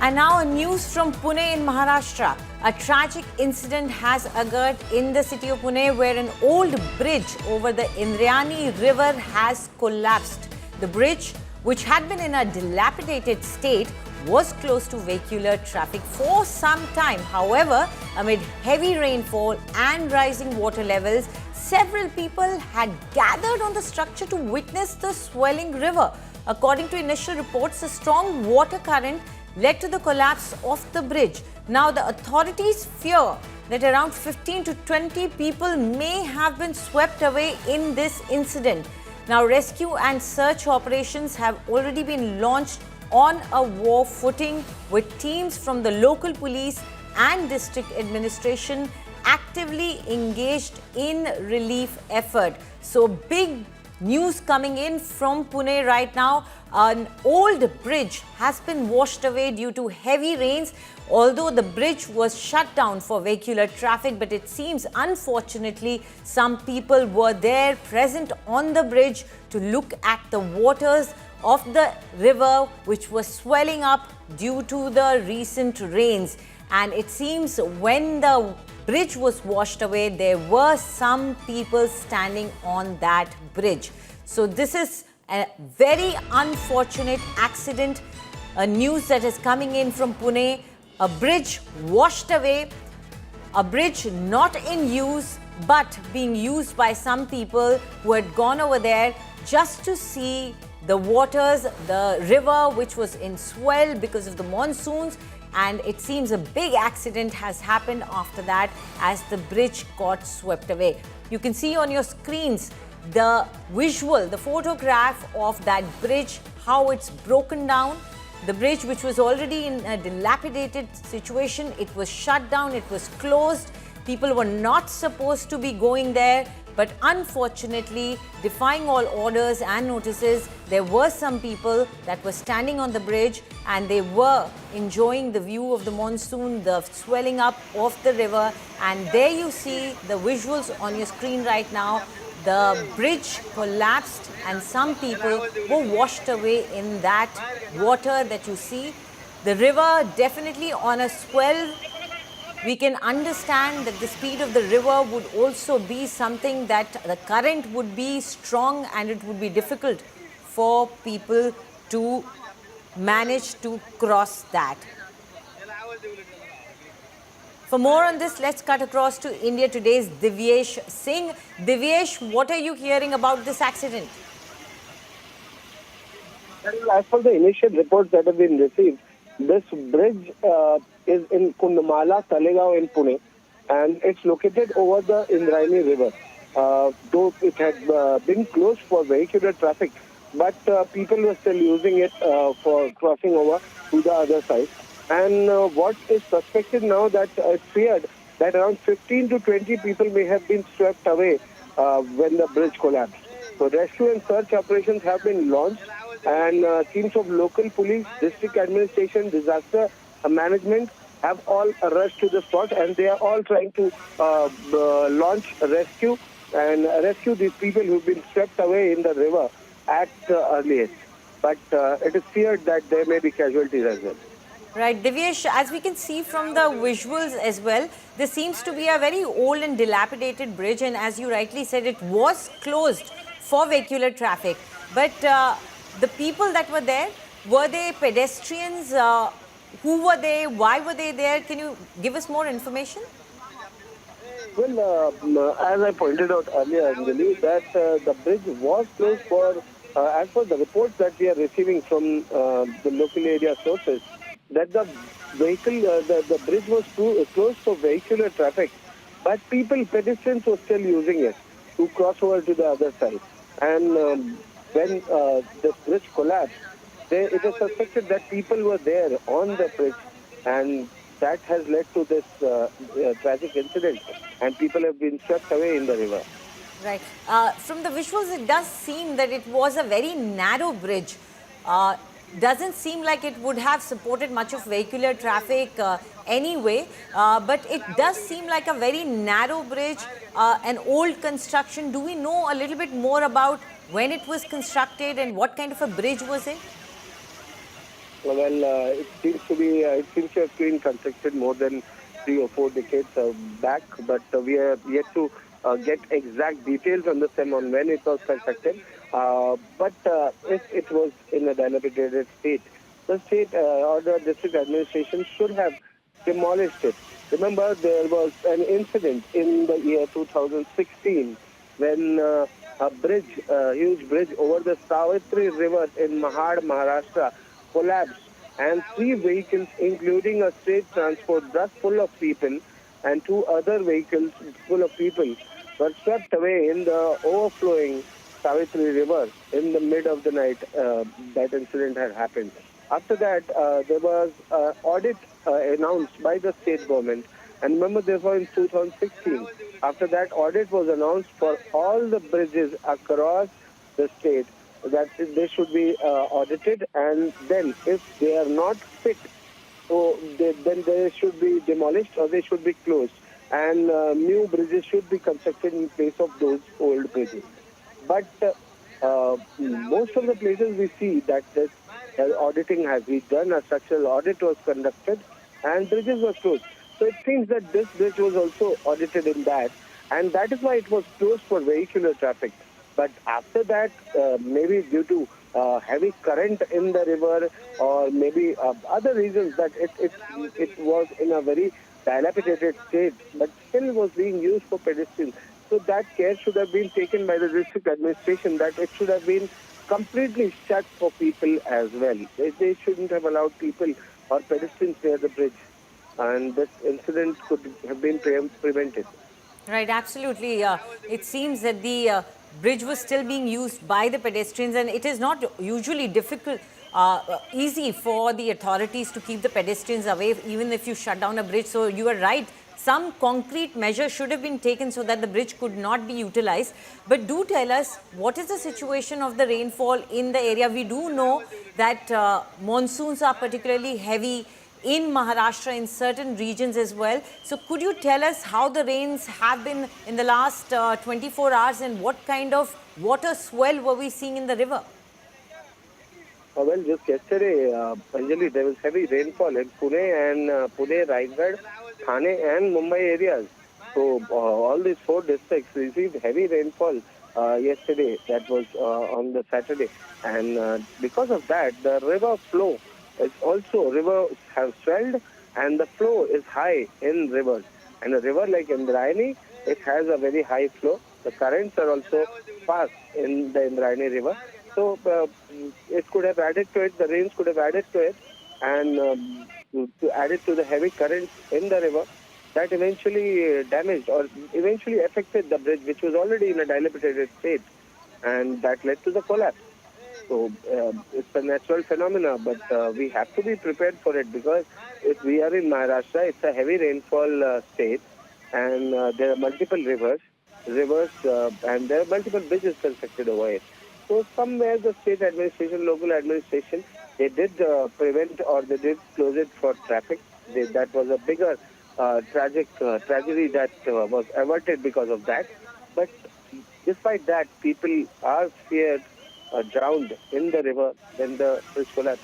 And now a news from Pune in Maharashtra. A tragic incident has occurred in the city of Pune where an old bridge over the Indrayani river has collapsed. The bridge, which had been in a dilapidated state, was closed to vehicular traffic for some time. However, amid heavy rainfall and rising water levels, several people had gathered on the structure to witness the swelling river. According to initial reports, a strong water current led to the collapse of the bridge. Now, the authorities fear that around 15 to 20 people may have been swept away in this incident. Now, rescue and search operations have already been launched on a war footing with teams from the local police and district administration actively engaged in relief effort. So, big news coming in from Pune right now. An old bridge has been washed away due to heavy rains, although the bridge was shut down for vehicular traffic. But it seems, unfortunately, some people were there present on the bridge to look at the waters of the river, which was swelling up due to the recent rains. And it seems when the bridge was washed away, there were some people standing on that bridge. So this is a very unfortunate accident, a news that is coming in from Pune. A bridge washed away, a bridge not in use, but being used by some people who had gone over there just to see the waters, the river which was in swell because of the monsoons. And it seems a big accident has happened after that as the bridge got swept away. You can see on your screens the visual, the photograph of that bridge, how it's broken down. The bridge, which was already in a dilapidated situation, it was shut down, it was closed. People were not supposed to be going there. But unfortunately, defying all orders and notices, there were some people that were standing on the bridge and they were enjoying the view of the monsoon, the swelling up of the river. And there you see the visuals on your screen right now. The bridge collapsed and some people were washed away in that water that you see. The river definitely on a swell. We can understand that the speed of the river would also be something that the current would be strong and it would be difficult for people to manage to cross that. For more on this, let's cut across to India Today's Divyesh Singh. Divyesh, what are you hearing about this accident? Well, as for the initial reports that have been received, this bridge is in Kundmala, Talegaon in Pune, and it's located over the Indrayani river. Though it had been closed for vehicular traffic, but people were still using it for crossing over to the other side. And what is suspected now that it's feared that around 15 to 20 people may have been swept away when the bridge collapsed. So rescue and search operations have been launched, and teams of local police, district administration, disaster management have all rushed to the spot, and they are all trying to launch a rescue and rescue these people who've been swept away in the river at the earliest. But it is feared that there may be casualties as well. Right, Divyesh, as we can see from the visuals as well, this seems to be a very old and dilapidated bridge, and as you rightly said, it was closed for vehicular traffic. But the people that were they pedestrians? Who were they? Why were they there? Can you give us more information? Well, as I pointed out earlier, Anjali, that the bridge was closed for, as per the reports that we are receiving from the local area sources, that the vehicle, the bridge was closed for vehicular traffic, but pedestrians were still using it to cross over to the other side. And when the bridge collapsed, it is suspected that people were there on the bridge, and that has led to this tragic incident, and people have been swept away in the river. Right. From the visuals, it does seem that it was a very narrow bridge. Doesn't seem like it would have supported much of vehicular traffic anyway, but it does seem like a very narrow bridge, an old construction. Do we know a little bit more about when it was constructed and what kind of a bridge was it? It seems to have been constructed more than 3 or 4 decades back, but we are yet to get exact details on the same on when it was constructed. But if it was in a dilapidated state, the state or the district administration should have demolished it. Remember, there was an incident in the year 2016 when a huge bridge over the Savitri River in Maharashtra collapsed, and 3 vehicles, including a state transport bus full of people and 2 other vehicles full of people, were swept away in the overflowing Savitri River in the mid of the night. That incident had happened. After that, there was an audit announced by the state government. And remember, this was in 2016. After that, audit was announced for all the bridges across the state that they should be audited. And then, if they are not fit, then they should be demolished or they should be closed. And new bridges should be constructed in place of those old bridges. But most of the places we see that this auditing has been done, a structural audit was conducted, and bridges were closed. So it seems that this bridge was also audited in that, and that is why it was closed for vehicular traffic. But after that, maybe due to heavy current in the river, or maybe other reasons, that it was in a very dilapidated state, but still was being used for pedestrians. So that care should have been taken by the district administration, that it should have been completely shut for people as well. They shouldn't have allowed people or pedestrians near the bridge, and this incident could have been prevented. Right, absolutely. It seems that the bridge was still being used by the pedestrians, and it is not usually easy for the authorities to keep the pedestrians away, even if you shut down a bridge. So you are right. Some concrete measures should have been taken so that the bridge could not be utilized. But do tell us, what is the situation of the rainfall in the area? We do know that monsoons are particularly heavy in Maharashtra, in certain regions as well. So could you tell us how the rains have been in the last 24 hours, and what kind of water swell were we seeing in the river? Well, just yesterday, Anjali, there was heavy rainfall in Pune, Raigad, Thane, and Mumbai areas. So all these 4 districts received heavy rainfall yesterday. That was on the Saturday, and because of that, the river flow is also rivers have swelled, and the flow is high in rivers. And a river like Indrayani, it has a very high flow. The currents are also fast in the Indrayani river. So it could have added to it, the rains could have added to it, and to add it to the heavy currents in the river, that eventually damaged or eventually affected the bridge, which was already in a dilapidated state, and that led to the collapse. So it's a natural phenomena, but we have to be prepared for it, because if we are in Maharashtra, it's a heavy rainfall state, and there are multiple rivers, and there are multiple bridges constructed over it. So somewhere the state administration, local administration, they did prevent, or they did close it for traffic. That was a bigger tragedy that was averted because of that. But despite that, people are feared drowned in the river when the bridge collapsed.